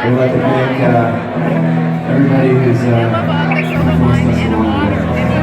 We'd like to thank everybody who's influenced us along the way.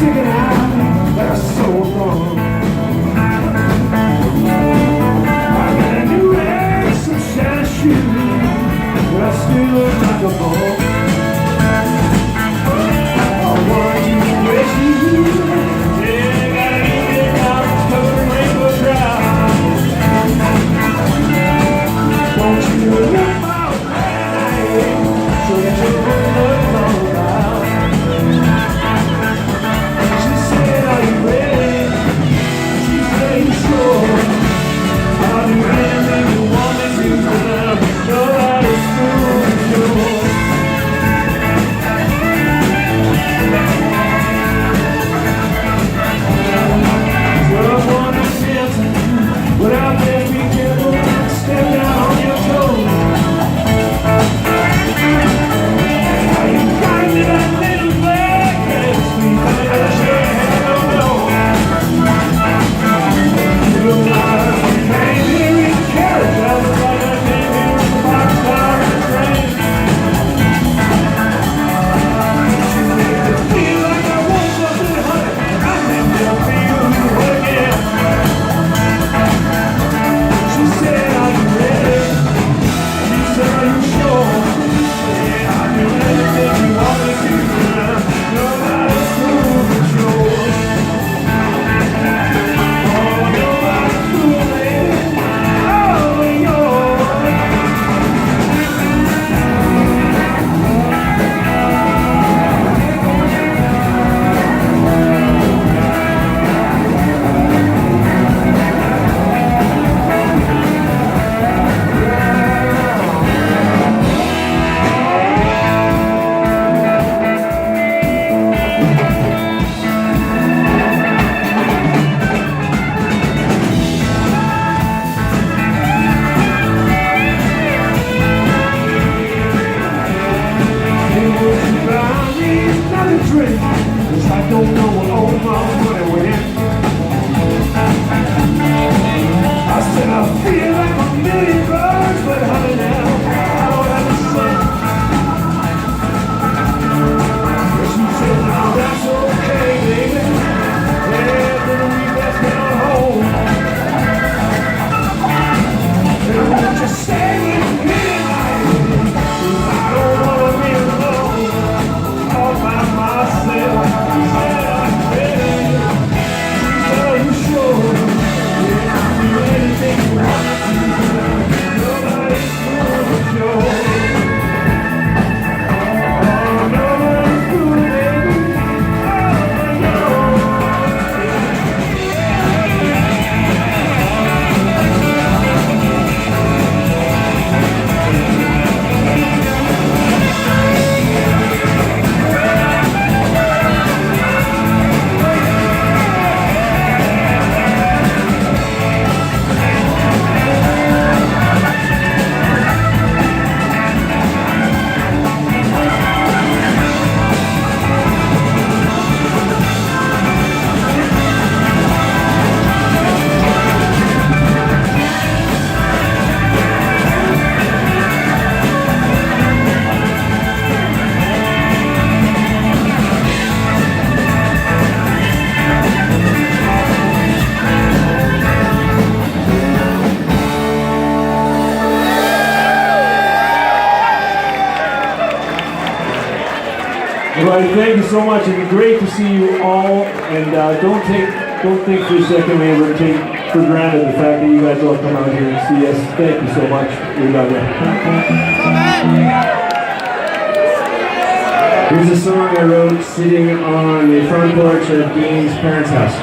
sticking out like a sore thumb. I got a new air, some shiny shoes, but I still look like a bum. I want you to wish you, yeah, got a new big house covered in rainbow trout. Won't you look my way so that you can look all about? She said, are you ready? She said, you sure? I'll do anything you want me to, but nobody's fooling you. But out there, be careful, step down on your toes. Are you frightened of that little black dress? Please tell me that your hair don't know. You look like you came here in a carriage. I look like I came here in a boxcar and a train. She makes me feel like I want something, honey. I think I'll feel you again. She said, are you ready? She said, are you sure? Yeah, I'll do anything you want me to now. Nobody's fool but yours. Oh, nobody's fool, baby. Oh, yours. Drink, 'cause I don't know what all my money went. I said I feel like a million birds, but honey now I don't have a cent. But she said, now that's okay, baby. Yeah, little wee that's down home. And won't you stay with me tonight? 'Cause I don't wanna be alone. All by myself. She said, I'm ready. She said, are you sure? Yeah, I'll do anything you want to. Nobody's fool but yours. Oh, nobody's fool, baby. Oh, yours. Everybody, thank you so much. It'd be great to see you all, and don't think for a second we ever take for granted the fact that you guys all come out here and see us. Thank you so much. We love you. Here's a song I wrote sitting on the front porch of Dean's parents' house.